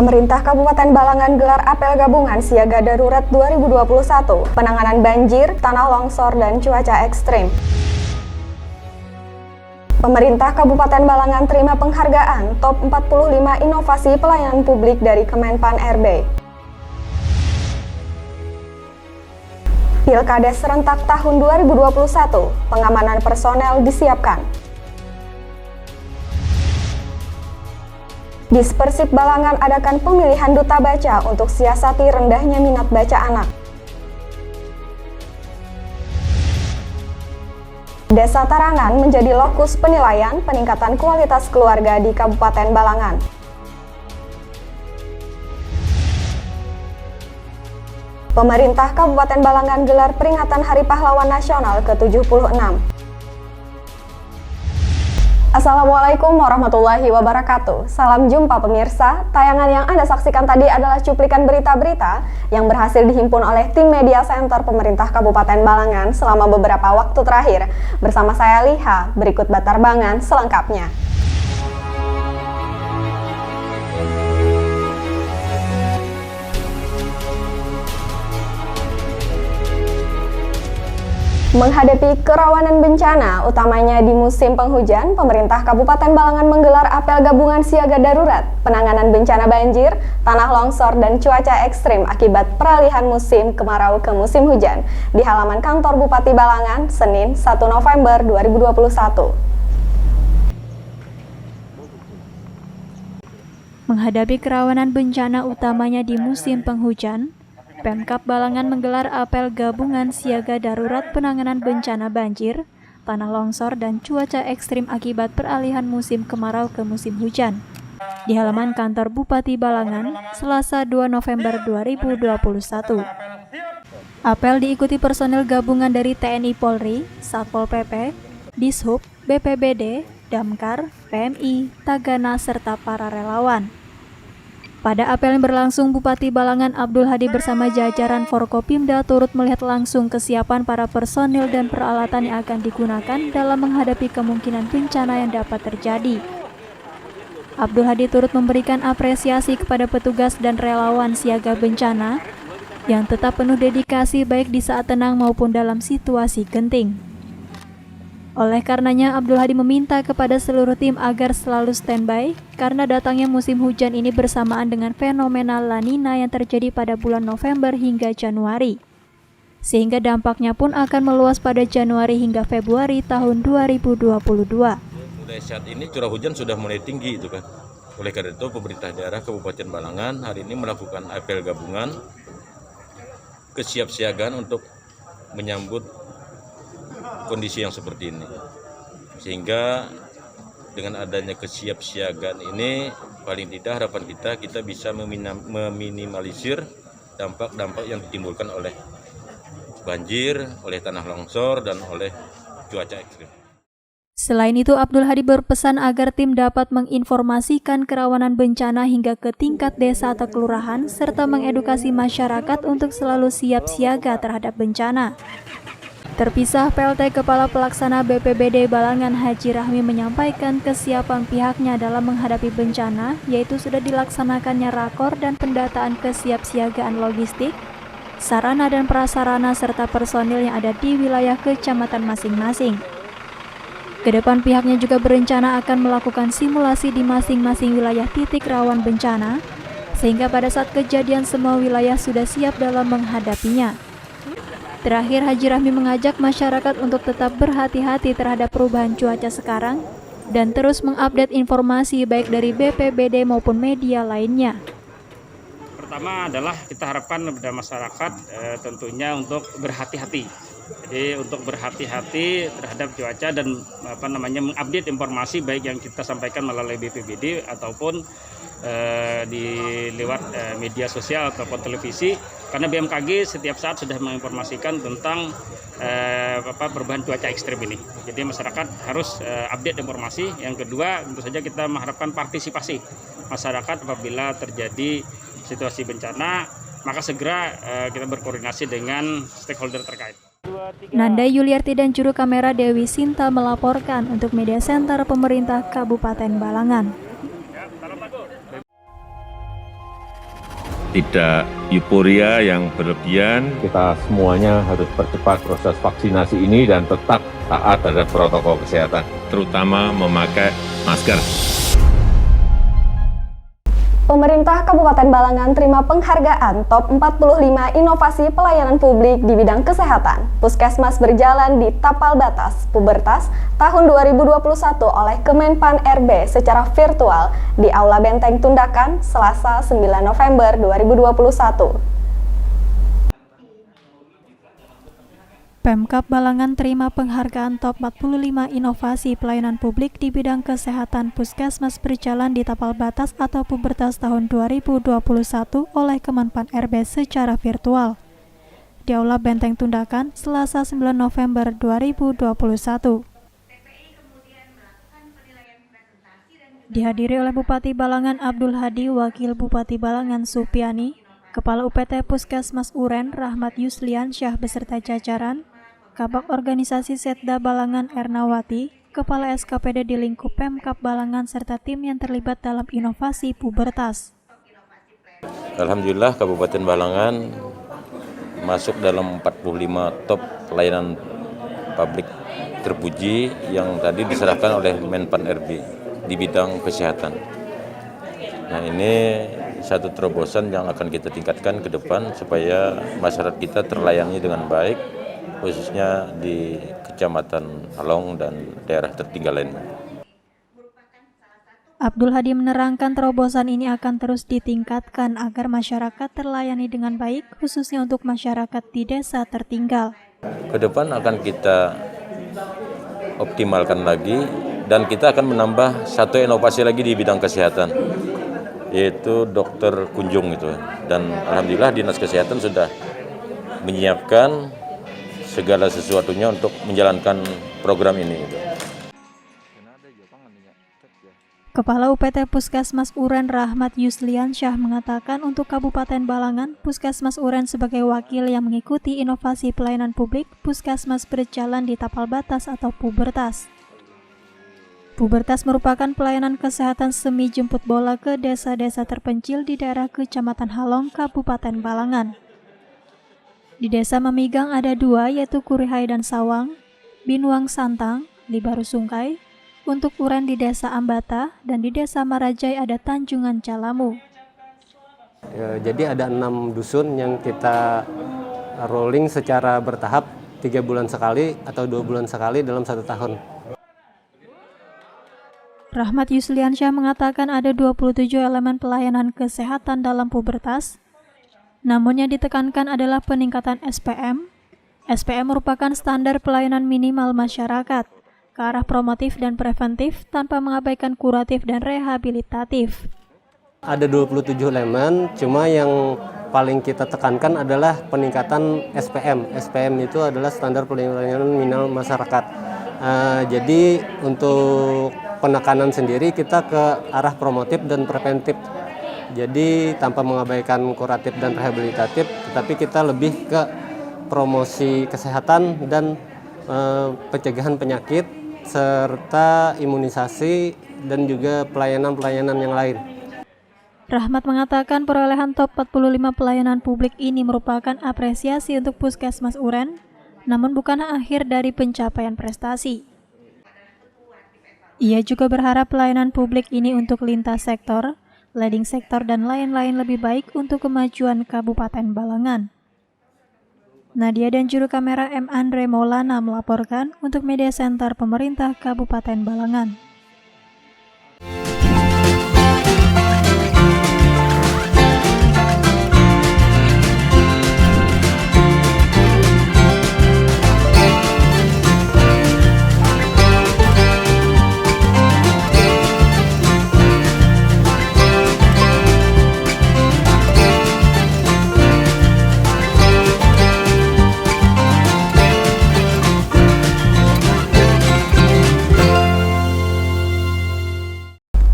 Pemerintah Kabupaten Balangan gelar apel gabungan siaga darurat 2021, penanganan banjir, tanah longsor, dan cuaca ekstrim. Pemerintah Kabupaten Balangan terima penghargaan Top 45 Inovasi Pelayanan Publik dari Kemenpan RB. Pilkada serentak tahun 2021, pengamanan personel disiapkan. Dispersip Balangan adakan pemilihan duta baca untuk siasati rendahnya minat baca anak. Desa Tarangan menjadi lokus penilaian peningkatan kualitas keluarga di Kabupaten Balangan. Pemerintah Kabupaten Balangan gelar peringatan Hari Pahlawan Nasional ke-76. Assalamualaikum warahmatullahi wabarakatuh. Salam jumpa pemirsa. Tayangan yang Anda saksikan tadi adalah cuplikan berita-berita yang berhasil dihimpun oleh tim Media Center Pemerintah Kabupaten Balangan selama beberapa waktu terakhir. Bersama saya Liha, berikut batarbangan selengkapnya. Menghadapi kerawanan bencana, utamanya di musim penghujan, pemerintah Kabupaten Balangan menggelar apel gabungan siaga darurat, penanganan bencana banjir, tanah longsor, dan cuaca ekstrim akibat peralihan musim kemarau ke musim hujan di halaman kantor Bupati Balangan, Senin 1 November 2021. Menghadapi kerawanan bencana utamanya di musim penghujan, Pemkab Balangan menggelar apel gabungan siaga darurat penanganan bencana banjir, tanah longsor, dan cuaca ekstrim akibat peralihan musim kemarau ke musim hujan di halaman kantor Bupati Balangan, Selasa 2 November 2021. Apel diikuti personel gabungan dari TNI Polri, Satpol PP, Dishub, BPBD, Damkar, PMI, Tagana, serta para relawan. Pada apel yang berlangsung, Bupati Balangan Abdul Hadi bersama jajaran Forkopimda turut melihat langsung kesiapan para personil dan peralatan yang akan digunakan dalam menghadapi kemungkinan bencana yang dapat terjadi. Abdul Hadi turut memberikan apresiasi kepada petugas dan relawan siaga bencana yang tetap penuh dedikasi baik di saat tenang maupun dalam situasi genting. Oleh karenanya, Abdul Hadi meminta kepada seluruh tim agar selalu standby karena datangnya musim hujan ini bersamaan dengan fenomena La Nina yang terjadi pada bulan November hingga Januari. Sehingga dampaknya pun akan meluas pada Januari hingga Februari tahun 2022. Mulai saat ini curah hujan sudah mulai tinggi itu kan. Oleh karena itu pemerintah daerah Kabupaten Balangan hari ini melakukan apel gabungan kesiapsiagaan untuk menyambut kondisi yang seperti ini, sehingga dengan adanya kesiapsiagaan ini paling tidak harapan kita bisa meminimalisir dampak-dampak yang ditimbulkan oleh banjir, oleh tanah longsor, dan oleh cuaca ekstrim. Selain itu, Abdul Hadi berpesan agar tim dapat menginformasikan kerawanan bencana hingga ke tingkat desa atau kelurahan, serta mengedukasi masyarakat untuk selalu siap siaga terhadap bencana. Terpisah, PLT Kepala Pelaksana BPBD Balangan Haji Rahmi menyampaikan kesiapan pihaknya dalam menghadapi bencana, yaitu sudah dilaksanakannya rakor dan pendataan kesiapsiagaan logistik, sarana dan prasarana serta personil yang ada di wilayah kecamatan masing-masing. Kedepan pihaknya juga berencana akan melakukan simulasi di masing-masing wilayah titik rawan bencana, sehingga pada saat kejadian semua wilayah sudah siap dalam menghadapinya. Terakhir, Haji Rahmi mengajak masyarakat untuk tetap berhati-hati terhadap perubahan cuaca sekarang dan terus mengupdate informasi baik dari BPBD maupun media lainnya. Pertama adalah kita harapkan kepada masyarakat tentunya untuk berhati-hati. Jadi untuk berhati-hati terhadap cuaca dan mengupdate informasi baik yang kita sampaikan melalui BPBD ataupun di lewat media sosial ataupun televisi, karena BMKG setiap saat sudah menginformasikan tentang perubahan cuaca ekstrim ini. Jadi masyarakat harus update informasi. Yang kedua, tentu saja kita mengharapkan partisipasi masyarakat apabila terjadi situasi bencana, maka segera kita berkoordinasi dengan stakeholder terkait. Nanda Yuliarti dan juru kamera Dewi Sinta melaporkan untuk Media Center Pemerintah Kabupaten Balangan. tidak euforia yang berlebihan. Kita semuanya harus percepat proses vaksinasi ini dan tetap taat terhadap protokol kesehatan, terutama memakai masker. Pemerintah Kabupaten Balangan terima penghargaan Top 45 Inovasi Pelayanan Publik di bidang kesehatan. Puskesmas berjalan di Tapal Batas, Pubertas, tahun 2021 oleh Kemenpan RB secara virtual di Aula Benteng Tundakan, Selasa 9 November 2021. Pemkab Balangan terima penghargaan Top 45 Inovasi Pelayanan Publik di bidang kesehatan Puskesmas berjalan di Tapal Batas atau Pubertas tahun 2021 oleh Kemenpan RB secara virtual di Aula Benteng Tundakan, Selasa 9 November 2021. Dihadiri oleh Bupati Balangan Abdul Hadi, Wakil Bupati Balangan Supiani, Kepala UPT Puskesmas Uren Rahmat Yuslian Syah beserta jajaran, Kabak Organisasi Setda Balangan Ernawati, Kepala SKPD di lingkup Pemkab Balangan serta tim yang terlibat dalam inovasi pubertas. Alhamdulillah Kabupaten Balangan masuk dalam 45 top pelayanan publik terpuji yang tadi diserahkan oleh Menpan RB di bidang kesehatan. Nah, ini satu terobosan yang akan kita tingkatkan ke depan supaya masyarakat kita terlayani dengan baik, khususnya di Kecamatan Halong dan daerah tertinggal lainnya. Abdul Hadi menerangkan terobosan ini akan terus ditingkatkan agar masyarakat terlayani dengan baik, khususnya untuk masyarakat di desa tertinggal. Ke depan akan kita optimalkan lagi dan kita akan menambah satu inovasi lagi di bidang kesehatan, yaitu dokter kunjung itu. Dan alhamdulillah Dinas Kesehatan sudah menyiapkan segala sesuatunya untuk menjalankan program ini. Kepala UPT Puskesmas Uren Rahmat Yuslian Syah mengatakan untuk Kabupaten Balangan, Puskesmas Uren sebagai wakil yang mengikuti inovasi pelayanan publik, Puskesmas berjalan di Tapal Batas atau Pubertas. Pubertas merupakan pelayanan kesehatan semi jemput bola ke desa-desa terpencil di daerah Kecamatan Halong, Kabupaten Balangan. Di desa Mamigang ada dua, yaitu Kurihai dan Sawang, Binuang Santang, Libaru Sungkai, untuk Uren di desa Ambata, dan di desa Marajai ada Tanjungan Calamu. Jadi ada 6 dusun yang kita rolling secara bertahap 3 bulan sekali atau 2 bulan sekali dalam 1 tahun. Rahmat Yusliansyah mengatakan ada 27 elemen pelayanan kesehatan dalam pubertas. Namun yang ditekankan adalah peningkatan SPM. SPM merupakan standar pelayanan minimal masyarakat ke arah promotif dan preventif tanpa mengabaikan kuratif dan rehabilitatif. Ada 27 elemen, cuma yang paling kita tekankan adalah peningkatan SPM. SPM itu adalah standar pelayanan minimal masyarakat. Jadi untuk penekanan sendiri kita ke arah promotif dan preventif. Jadi tanpa mengabaikan kuratif dan rehabilitatif, tetapi kita lebih ke promosi kesehatan dan pencegahan penyakit serta imunisasi dan juga pelayanan-pelayanan yang lain. Rahmat mengatakan perolehan top 45 pelayanan publik ini merupakan apresiasi untuk Puskesmas Uren, namun bukan akhir dari pencapaian prestasi. Ia juga berharap pelayanan publik ini untuk lintas sektor, leading sektor dan lain-lain lebih baik untuk kemajuan Kabupaten Balangan. Nadia dan juru kamera M. Andre Maulana melaporkan untuk Media Center Pemerintah Kabupaten Balangan.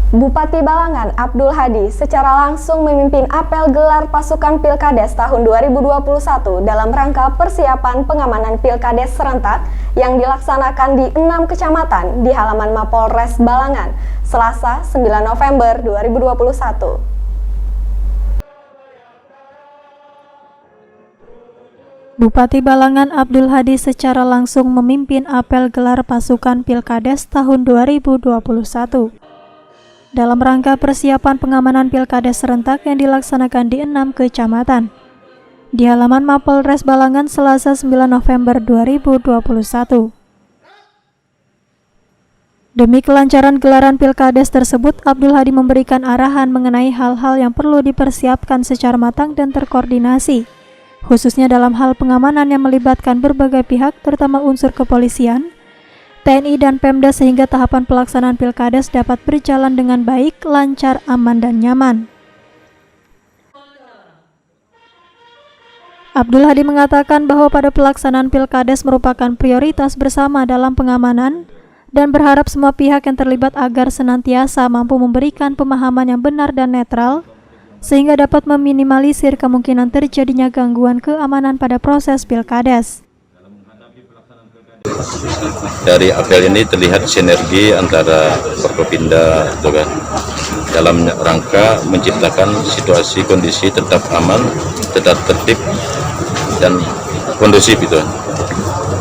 Bupati Balangan Abdul Hadi secara langsung memimpin apel gelar pasukan Pilkades tahun 2021 dalam rangka persiapan pengamanan Pilkades serentak yang dilaksanakan di 6 kecamatan di halaman Mapolres Balangan, Selasa 9 November 2021. Bupati Balangan Abdul Hadi secara langsung memimpin apel gelar pasukan Pilkades tahun 2021. Dalam rangka persiapan pengamanan Pilkades serentak yang dilaksanakan di 6 kecamatan. Di halaman Mapolres Balangan Selasa 9 November 2021. Demi kelancaran gelaran Pilkades tersebut, Abdul Hadi memberikan arahan mengenai hal-hal yang perlu dipersiapkan secara matang dan terkoordinasi, khususnya dalam hal pengamanan yang melibatkan berbagai pihak, terutama unsur kepolisian, TNI dan Pemda sehingga tahapan pelaksanaan Pilkades dapat berjalan dengan baik, lancar, aman, dan nyaman. Abdul Hadi mengatakan bahwa pada pelaksanaan Pilkades merupakan prioritas bersama dalam pengamanan dan berharap semua pihak yang terlibat agar senantiasa mampu memberikan pemahaman yang benar dan netral sehingga dapat meminimalisir kemungkinan terjadinya gangguan keamanan pada proses Pilkades. Dari apel ini terlihat sinergi antara Forkopimda dalam rangka menciptakan situasi kondisi tetap aman, tetap tertib dan kondusif itu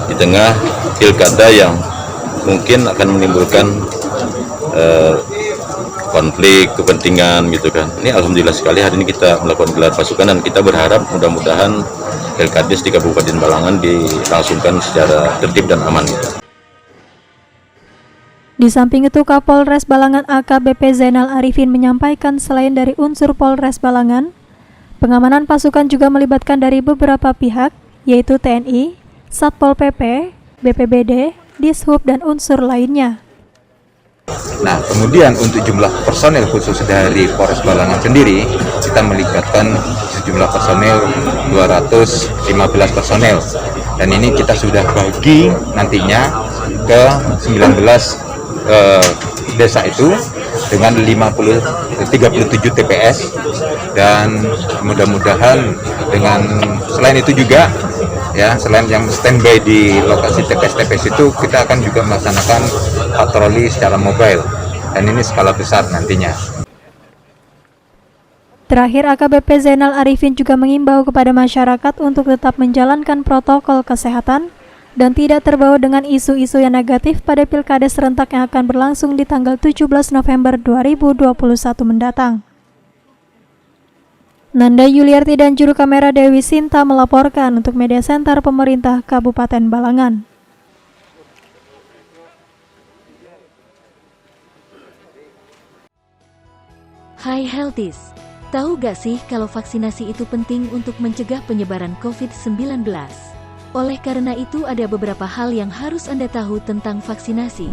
di tengah pilkada yang mungkin akan menimbulkan konflik kepentingan gitu kan. Ini alhamdulillah sekali hari ini kita melakukan gelar pasukan dan kita berharap mudah-mudahan Pilkades di Kabupaten Balangan dilangsungkan secara tertib dan aman. Di samping itu, Kapolres Balangan AKBP Zainal Arifin menyampaikan selain dari unsur Polres Balangan, pengamanan pasukan juga melibatkan dari beberapa pihak, yaitu TNI, Satpol PP, BPBD, Dishub, dan unsur lainnya. Nah, kemudian untuk jumlah personel khusus dari Polres Balangan sendiri, kita melibatkan sejumlah personel 215 personel. Dan ini kita sudah bagi nantinya ke 19 desa itu dengan 37 TPS, dan mudah-mudahan dengan selain itu juga ya, selain yang standby di lokasi TPS-TPS itu, kita akan juga melaksanakan patroli secara mobile, dan ini skala besar nantinya. Terakhir, AKBP Zainal Arifin juga mengimbau kepada masyarakat untuk tetap menjalankan protokol kesehatan dan tidak terbawa dengan isu-isu yang negatif pada Pilkades serentak yang akan berlangsung di tanggal 17 November 2021 mendatang. Nanda Yuliarti dan juru kamera Dewi Sinta melaporkan untuk Media Center Pemerintah Kabupaten Balangan. Hai Healthies, tahu gak sih kalau vaksinasi itu penting untuk mencegah penyebaran COVID-19? Oleh karena itu ada beberapa hal yang harus Anda tahu tentang vaksinasi.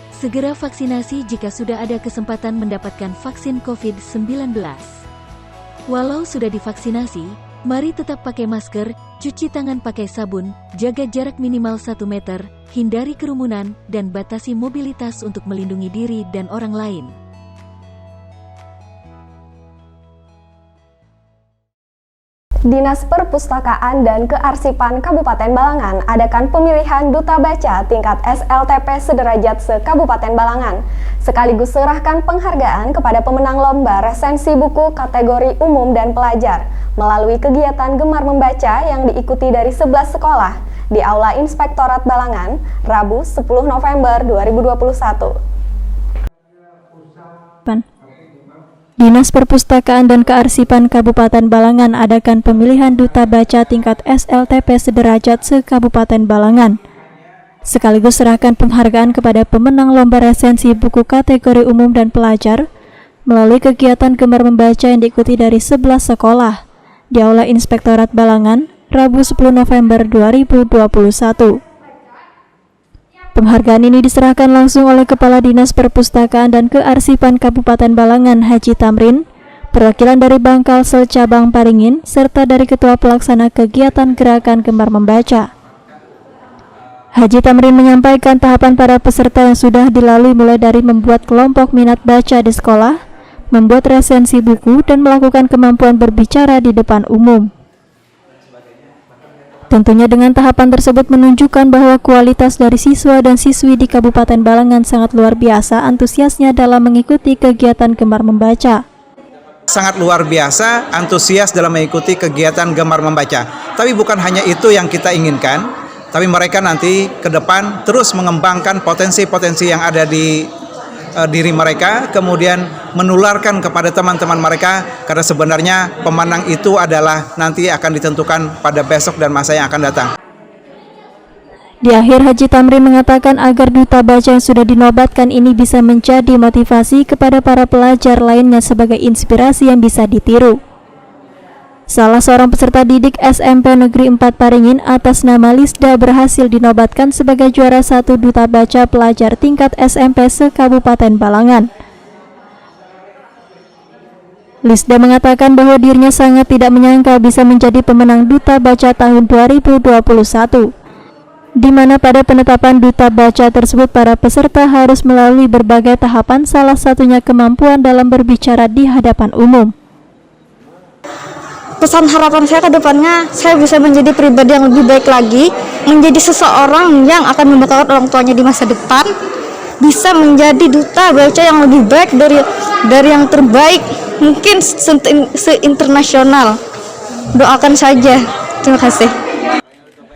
Segera vaksinasi jika sudah ada kesempatan mendapatkan vaksin COVID-19. Walau sudah divaksinasi, mari tetap pakai masker, cuci tangan pakai sabun, jaga jarak minimal 1 meter, hindari kerumunan, dan batasi mobilitas untuk melindungi diri dan orang lain. Dinas Perpustakaan dan Kearsipan Kabupaten Balangan adakan pemilihan Duta Baca tingkat SLTP sederajat se-Kabupaten Balangan, sekaligus serahkan penghargaan kepada pemenang lomba resensi buku kategori umum dan pelajar melalui kegiatan Gemar Membaca yang diikuti dari 11 sekolah di Aula Inspektorat Balangan, Rabu 10 November 2021. Dinas Perpustakaan dan Kearsipan Kabupaten Balangan adakan pemilihan Duta Baca tingkat SLTP sederajat se-Kabupaten Balangan, sekaligus serahkan penghargaan kepada pemenang lomba resensi buku kategori umum dan pelajar melalui kegiatan Gemar Membaca yang diikuti dari 11 sekolah di Aula Inspektorat Balangan, Rabu 10 November 2021. Penghargaan ini diserahkan langsung oleh Kepala Dinas Perpustakaan dan Kearsipan Kabupaten Balangan Haji Tamrin, perwakilan dari Bangkalsel Cabang Paringin, serta dari Ketua Pelaksana Kegiatan Gerakan Gemar Membaca. Haji Tamrin menyampaikan tahapan para peserta yang sudah dilalui mulai dari membuat kelompok minat baca di sekolah, membuat resensi buku, dan melakukan kemampuan berbicara di depan umum. Tentunya dengan tahapan tersebut menunjukkan bahwa kualitas dari siswa dan siswi di Kabupaten Balangan sangat luar biasa antusiasnya dalam mengikuti kegiatan Gemar Membaca. Sangat luar biasa, antusias dalam mengikuti kegiatan Gemar Membaca. Tapi bukan hanya itu yang kita inginkan, tapi mereka nanti ke depan terus mengembangkan potensi-potensi yang ada di diri mereka, kemudian menularkan kepada teman-teman mereka, karena sebenarnya pemenang itu adalah nanti akan ditentukan pada besok dan masa yang akan datang. Di akhir, Haji Tamrin mengatakan agar duta baca yang sudah dinobatkan ini bisa menjadi motivasi kepada para pelajar lainnya sebagai inspirasi yang bisa ditiru. Salah seorang peserta didik SMP Negeri 4 Paringin atas nama Lisda berhasil dinobatkan sebagai juara 1 duta baca pelajar tingkat SMP se-Kabupaten Balangan. Lisda mengatakan bahwa dirinya sangat tidak menyangka bisa menjadi pemenang duta baca tahun 2021. Di mana pada penetapan duta baca tersebut para peserta harus melalui berbagai tahapan, salah satunya kemampuan dalam berbicara di hadapan umum. Pesan harapan saya ke depannya, saya bisa menjadi pribadi yang lebih baik lagi, menjadi seseorang yang akan membekal orang tuanya di masa depan, bisa menjadi duta baca yang lebih baik dari yang terbaik, mungkin se-internasional. Doakan saja. Terima kasih.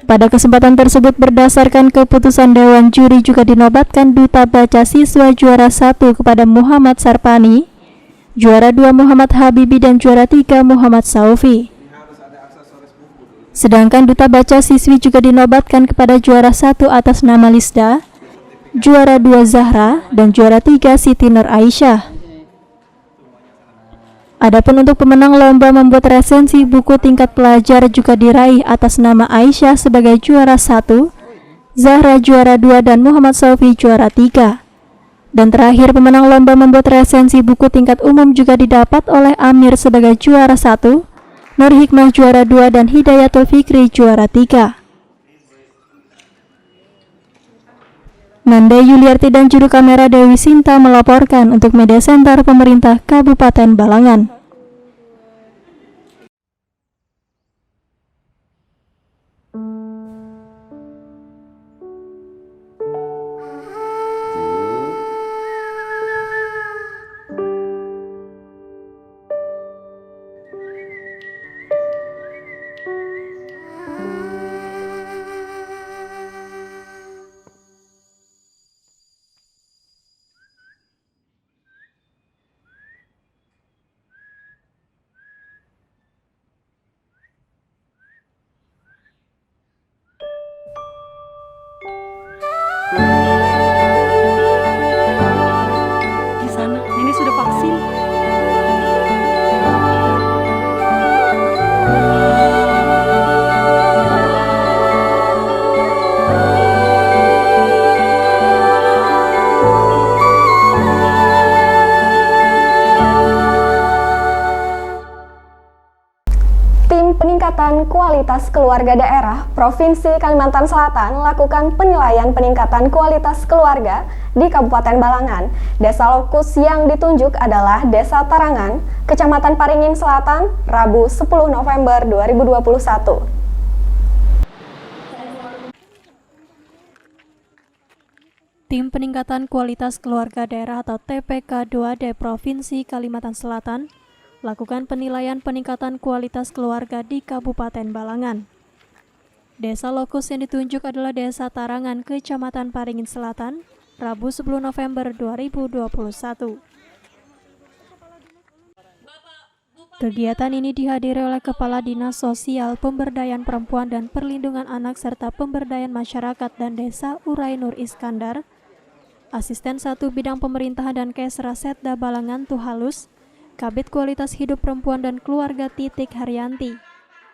Pada kesempatan tersebut, berdasarkan keputusan Dewan Juri juga dinobatkan duta baca siswa juara 1 kepada Muhammad Sarpani, juara 2 Muhammad Habibi, dan juara 3 Muhammad Saufi. Sedangkan duta baca siswi juga dinobatkan kepada juara 1 atas nama Lisda, juara 2 Zahra, dan juara 3 Siti Nur Aisyah. Adapun untuk pemenang lomba membuat resensi buku tingkat pelajar juga diraih atas nama Aisyah sebagai juara 1, Zahra juara 2, dan Muhammad Saufi juara 3. Dan terakhir, pemenang lomba membuat resensi buku tingkat umum juga didapat oleh Amir sebagai juara 1, Nur Hikmah juara 2, dan Hidayatul Fikri juara 3. Nanda Yuliarti dan juru kamera Dewi Sinta melaporkan untuk Media Center Pemerintah Kabupaten Balangan. Di sana, ini sudah vaksin. Tim Peningkatan Kualitas Keluarga Daerah Provinsi Kalimantan Selatan lakukan penilaian peningkatan kualitas keluarga di Kabupaten Balangan. Desa lokus yang ditunjuk adalah Desa Tarangan, Kecamatan Paringin Selatan, Rabu 10 November 2021. Tim Peningkatan Kualitas Keluarga Daerah atau TPK 2D Provinsi Kalimantan Selatan lakukan penilaian peningkatan kualitas keluarga di Kabupaten Balangan. Desa lokus yang ditunjuk adalah Desa Tarangan, Kecamatan Paringin Selatan, Rabu 10 November 2021. Kegiatan ini dihadiri oleh Kepala Dinas Sosial, Pemberdayaan Perempuan dan Perlindungan Anak serta Pemberdayaan Masyarakat dan Desa Urai Nur Iskandar, Asisten 1 Bidang Pemerintahan dan Kesra Setda Balangan Tuhalus, Kabid Kualitas Hidup Perempuan dan Keluarga Titik Haryanti,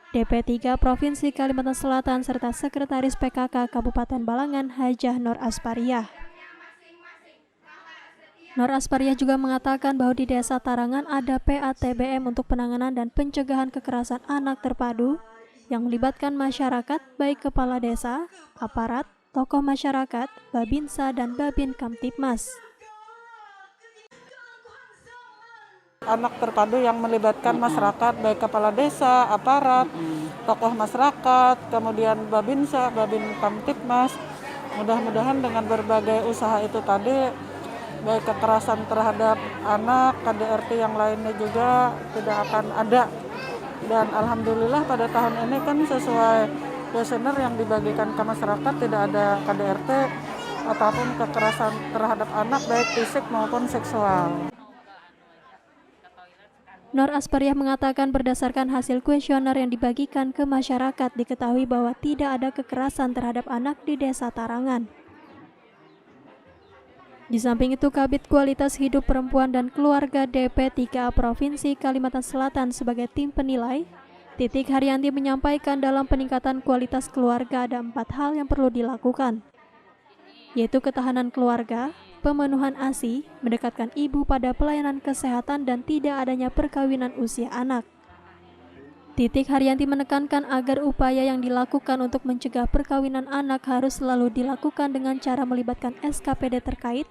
DP3 Provinsi Kalimantan Selatan serta Sekretaris PKK Kabupaten Balangan Hajah Nur Aspariah. Nur Aspariah juga mengatakan bahwa di Desa Tarangan ada PATBM untuk penanganan dan pencegahan kekerasan anak terpadu yang melibatkan masyarakat baik kepala desa, aparat, tokoh masyarakat, Babinsa dan Babin Kamtipmas. Anak terpadu yang melibatkan masyarakat baik kepala desa, aparat, tokoh masyarakat, kemudian Babinsa, Babin Kamtipmas. Mudah-mudahan dengan berbagai usaha itu tadi baik kekerasan terhadap anak, KDRT yang lainnya juga tidak akan ada. Dan alhamdulillah pada tahun ini kan sesuai kuesioner yang dibagikan ke masyarakat tidak ada KDRT ataupun kekerasan terhadap anak baik fisik maupun seksual. Nur Aspariah mengatakan berdasarkan hasil kuesioner yang dibagikan ke masyarakat diketahui bahwa tidak ada kekerasan terhadap anak di Desa Tarangan. Di samping itu, Kabid Kualitas Hidup Perempuan dan Keluarga DP3A Provinsi Kalimantan Selatan sebagai tim penilai, Titik Haryanti menyampaikan dalam peningkatan kualitas keluarga ada 4 hal yang perlu dilakukan, yaitu ketahanan keluarga, pemenuhan ASI, mendekatkan ibu pada pelayanan kesehatan dan tidak adanya perkawinan usia anak. Titik Haryanti menekankan agar upaya yang dilakukan untuk mencegah perkawinan anak harus selalu dilakukan dengan cara melibatkan SKPD terkait,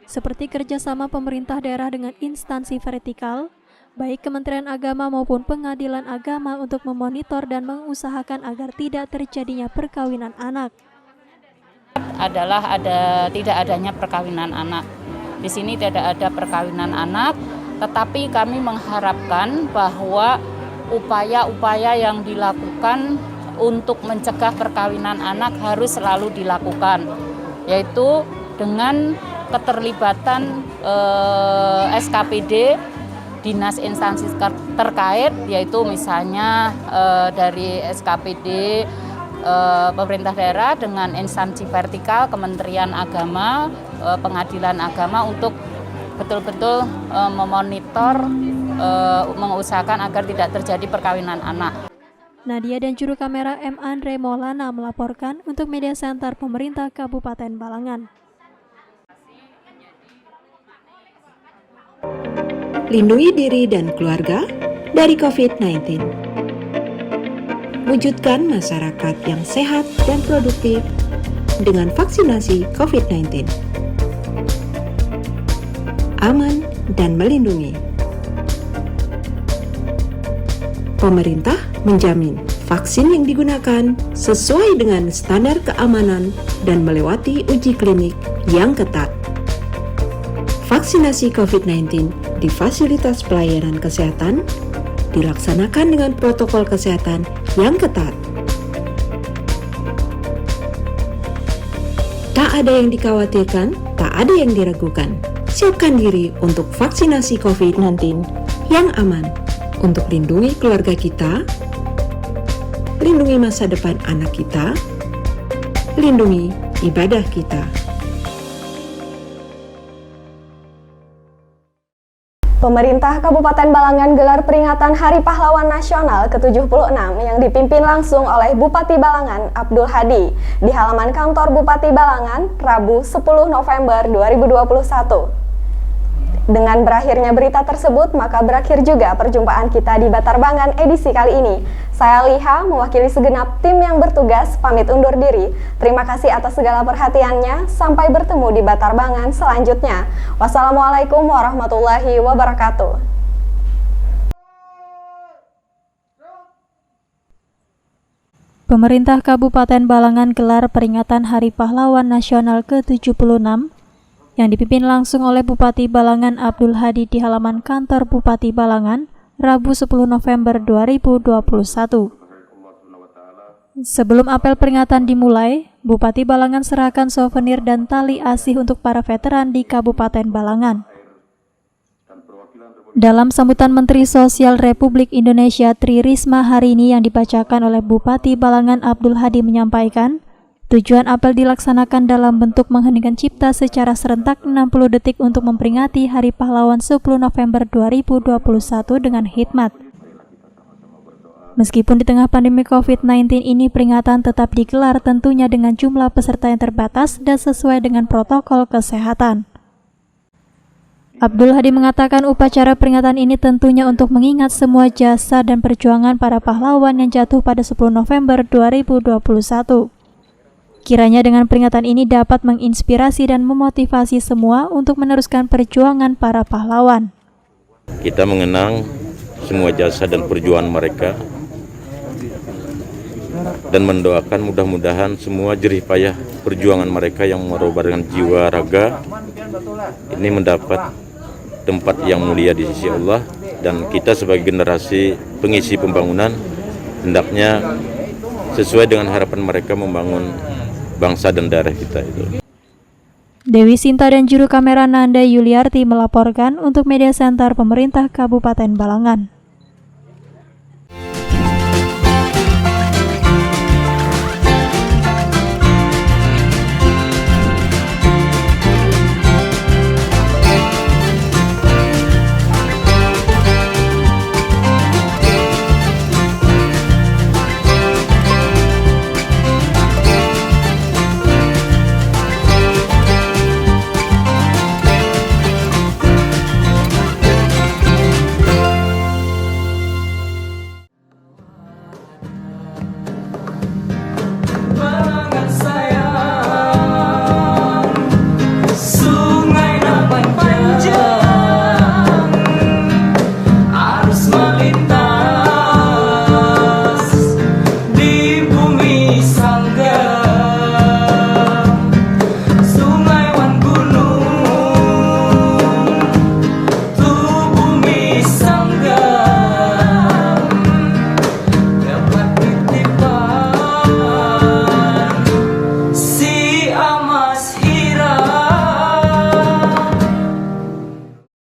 seperti kerjasama pemerintah daerah dengan instansi vertikal, baik Kementerian Agama maupun Pengadilan Agama untuk memonitor dan mengusahakan agar tidak terjadinya perkawinan anak. Adalah tidak adanya perkawinan anak. Di sini tidak ada perkawinan anak, tetapi kami mengharapkan bahwa upaya-upaya yang dilakukan untuk mencegah perkawinan anak harus selalu dilakukan, yaitu dengan keterlibatan SKPD, dinas instansi terkait, yaitu misalnya dari SKPD pemerintah daerah dengan instansi vertikal, Kementerian Agama, Pengadilan Agama untuk betul-betul memonitor, mengusahakan agar tidak terjadi perkawinan anak. Nadia dan juru kamera M. Andre Maulana melaporkan untuk Media Center Pemerintah Kabupaten Balangan. Lindungi diri dan keluarga dari COVID-19. Wujudkan masyarakat yang sehat dan produktif dengan vaksinasi COVID-19. Aman dan melindungi. Pemerintah menjamin vaksin yang digunakan sesuai dengan standar keamanan dan melewati uji klinik yang ketat. Vaksinasi COVID-19 di fasilitas pelayanan kesehatan dilaksanakan dengan protokol kesehatan yang ketat. Tak ada yang dikhawatirkan, tak ada yang diragukan. Siapkan diri untuk vaksinasi COVID-19 yang aman untuk lindungi keluarga kita, lindungi masa depan anak kita, lindungi ibadah kita. Pemerintah Kabupaten Balangan gelar peringatan Hari Pahlawan Nasional ke-76 yang dipimpin langsung oleh Bupati Balangan Abdul Hadi di halaman kantor Bupati Balangan Rabu 10 November 2021. Dengan berakhirnya berita tersebut, maka berakhir juga perjumpaan kita di Batarbangan edisi kali ini. Saya Liha, mewakili segenap tim yang bertugas, pamit undur diri. Terima kasih atas segala perhatiannya. Sampai bertemu di Batarbangan selanjutnya. Wassalamualaikum warahmatullahi wabarakatuh. Pemerintah Kabupaten Balangan gelar peringatan Hari Pahlawan Nasional ke-76 yang dipimpin langsung oleh Bupati Balangan Abdul Hadi di halaman kantor Bupati Balangan, Rabu 10 November 2021. Sebelum apel peringatan dimulai, Bupati Balangan serahkan souvenir dan tali asih untuk para veteran di Kabupaten Balangan. Dalam sambutan Menteri Sosial Republik Indonesia Tri Risma hari ini yang dibacakan oleh Bupati Balangan Abdul Hadi menyampaikan, tujuan apel dilaksanakan dalam bentuk mengheningkan cipta secara serentak 60 detik untuk memperingati Hari Pahlawan 10 November 2021 dengan hikmat. Meskipun di tengah pandemi COVID-19 ini peringatan tetap digelar tentunya dengan jumlah peserta yang terbatas dan sesuai dengan protokol kesehatan. Abdul Hadi mengatakan upacara peringatan ini tentunya untuk mengingat semua jasa dan perjuangan para pahlawan yang jatuh pada 10 November 2021. Kiranya dengan peringatan ini dapat menginspirasi dan memotivasi semua untuk meneruskan perjuangan para pahlawan. Kita mengenang semua jasa dan perjuangan mereka dan mendoakan mudah-mudahan semua jerih payah perjuangan mereka yang mengorbankan jiwa raga ini mendapat tempat yang mulia di sisi Allah, dan kita sebagai generasi pengisi pembangunan hendaknya sesuai dengan harapan mereka membangun bangsa dan daerah kita itu. Dewi Sinta dan juru kamera Nanda Yuliarti melaporkan untuk Media Center Pemerintah Kabupaten Balangan.